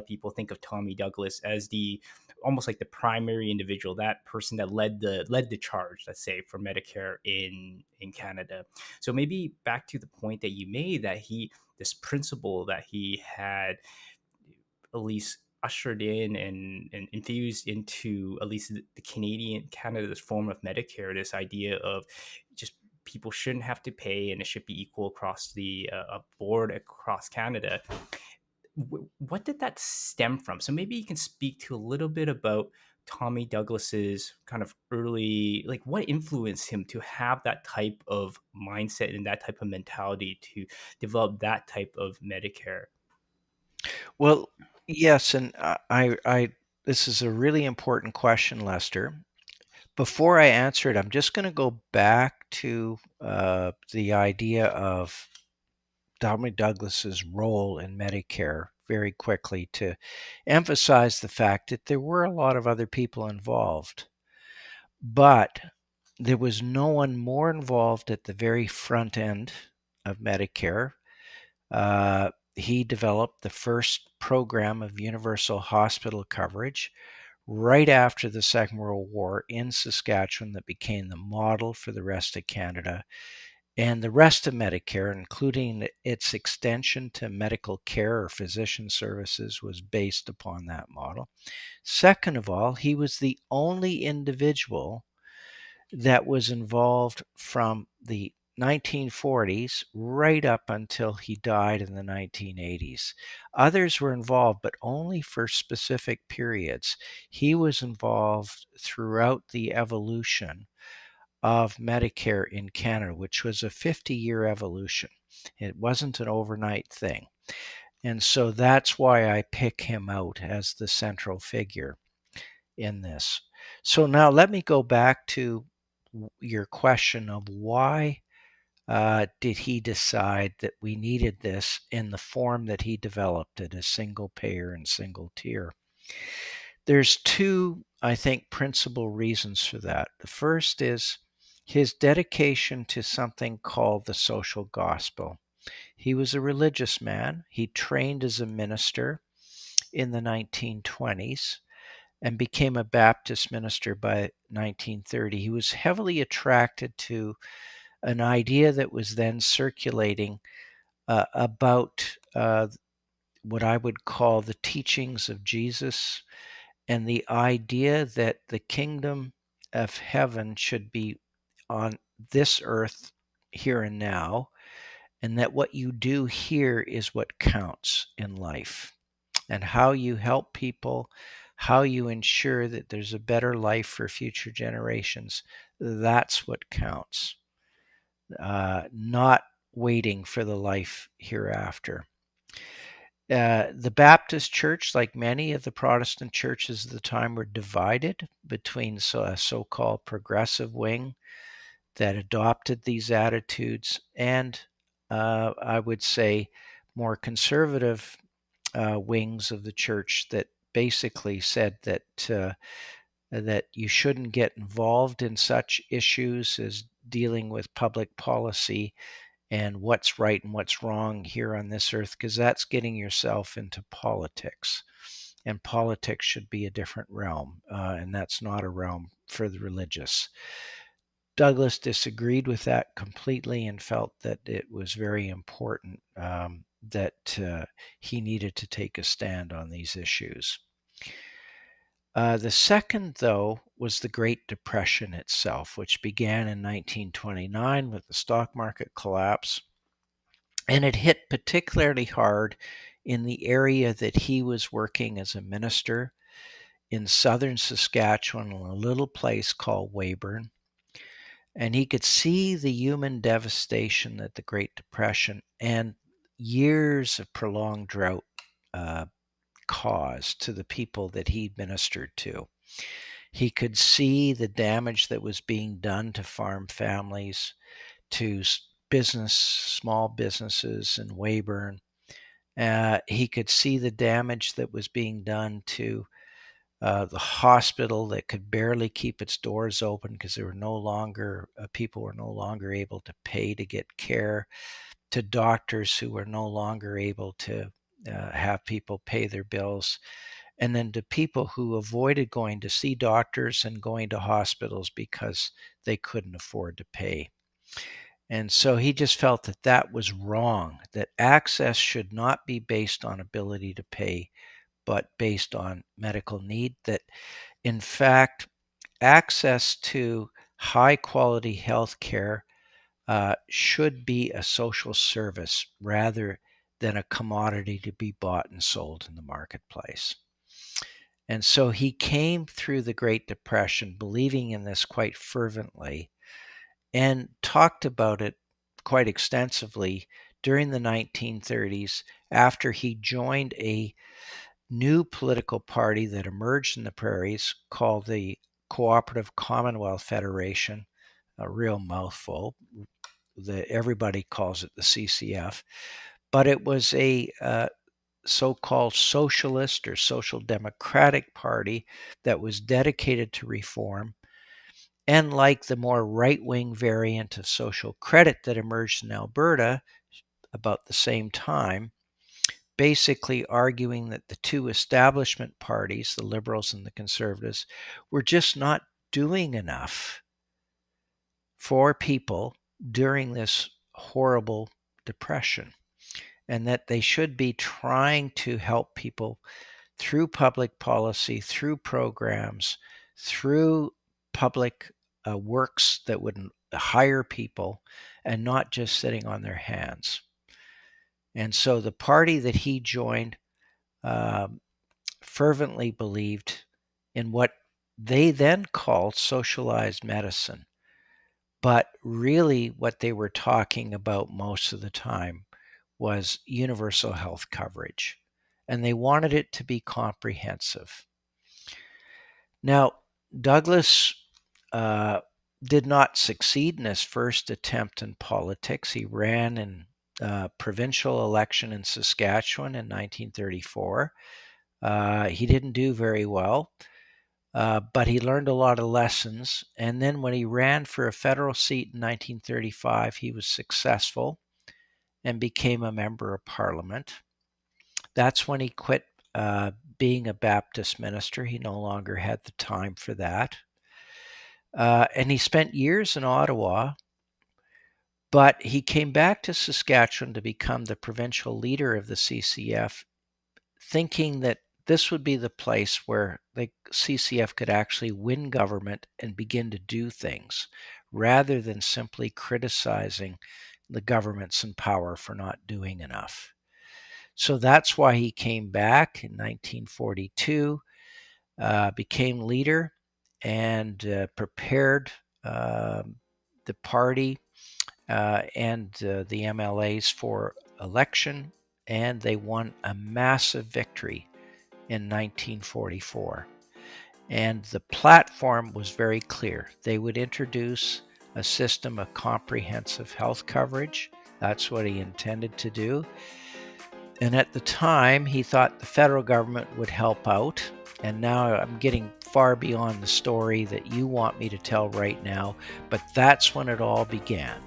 people think of Tommy Douglas as the almost like the primary individual, that person that led the charge, let's say, for Medicare in Canada. So maybe back to the point that you made, that this principle that he had at least ushered in and infused into at least the Canadian Canada's form of Medicare, this idea of just people shouldn't have to pay and it should be equal across the board across Canada. What did that stem from? So maybe you can speak to a little bit about Tommy Douglas's kind of early, like what influenced him to have that type of mindset and that type of mentality to develop that type of Medicare. Well, yes, and this is a really important question, Lester. Before I answer it, I'm just going to go back to the idea of Tommy Douglas's role in Medicare very quickly to emphasize the fact that there were a lot of other people involved, but there was no one more involved at the very front end of Medicare. He developed the first program of universal hospital coverage right after the Second World War in Saskatchewan that became the model for the rest of Canada. And the rest of Medicare, including its extension to medical care or physician services, was based upon that model. Second of all, he was the only individual that was involved from the 1940s right up until he died in the 1980s. Others were involved, but only for specific periods. He was involved throughout the evolution of Medicare in Canada, which was a 50-year evolution. It wasn't an overnight thing. And so that's why I pick him out as the central figure in this. So now let me go back to your question of why did he decide that we needed this in the form that he developed it, a single payer and single tier. There's two, I think, principal reasons for that. The first is his dedication to something called the social gospel. He was a religious man. He trained as a minister in the 1920s and became a Baptist minister by 1930. He was heavily attracted to an idea that was then circulating about what I would call the teachings of Jesus and the idea that the kingdom of heaven should be on this earth here and now, and that what you do here is what counts in life, and how you help people, how you ensure that there's a better life for future generations. That's what counts, not waiting for the life hereafter. The Baptist church, like many of the Protestant churches of the time, were divided between a so-called progressive wing that adopted these attitudes and I would say more conservative wings of the church that basically said that you shouldn't get involved in such issues as dealing with public policy and what's right and what's wrong here on this earth, because that's getting yourself into politics. And politics should be a different realm, and that's not a realm for the religious. Douglas disagreed with that completely and felt that it was very important that he needed to take a stand on these issues. The second, though, was the Great Depression itself, which began in 1929 with the stock market collapse. And it hit particularly hard in the area that he was working as a minister in southern Saskatchewan, in a little place called Weyburn. And he could see the human devastation that the Great Depression and years of prolonged drought caused to the people that he ministered to. He could see the damage that was being done to farm families, to small businesses in Weyburn. He could see the damage that was being done to the hospital that could barely keep its doors open because there were no longer people were no longer able to pay to get care, to doctors who were no longer able to have people pay their bills, and then to people who avoided going to see doctors and going to hospitals because they couldn't afford to pay. And so he just felt that that was wrong, that access should not be based on ability to pay, but based on medical need, that in fact, access to high quality health care should be a social service rather than a commodity to be bought and sold in the marketplace. And so he came through the Great Depression believing in this quite fervently and talked about it quite extensively during the 1930s after he joined a new political party that emerged in the prairies called the Cooperative Commonwealth Federation, a real mouthful. Everybody calls it the CCF, but it was a so-called socialist or social democratic party that was dedicated to reform. And like the more right-wing variant of social credit that emerged in Alberta about the same time, basically arguing that the two establishment parties, the Liberals and the Conservatives, were just not doing enough for people during this horrible depression, and that they should be trying to help people through public policy, through programs, through public works that would hire people, and not just sitting on their hands. And so the party that he joined fervently believed in what they then called socialized medicine. But really, what they were talking about most of the time was universal health coverage, and they wanted it to be comprehensive. Now, Douglas did not succeed in his first attempt in politics. He ran in a provincial election in Saskatchewan in 1934. He didn't do very well, but he learned a lot of lessons. And then when he ran for a federal seat in 1935, he was successful and became a member of parliament. That's when he quit being a Baptist minister. He no longer had the time for that. And he spent years in Ottawa, but he came back to Saskatchewan to become the provincial leader of the CCF, thinking that this would be the place where the CCF could actually win government and begin to do things rather than simply criticizing the governments in power for not doing enough. So that's why he came back in 1942, became leader, and prepared the party and the MLAs for election, and they won a massive victory in 1944. And the platform was very clear. They would introduce a system of comprehensive health coverage. That's what he intended to do. And at the time, he thought the federal government would help out. And now I'm getting far beyond the story that you want me to tell right now, but that's when it all began.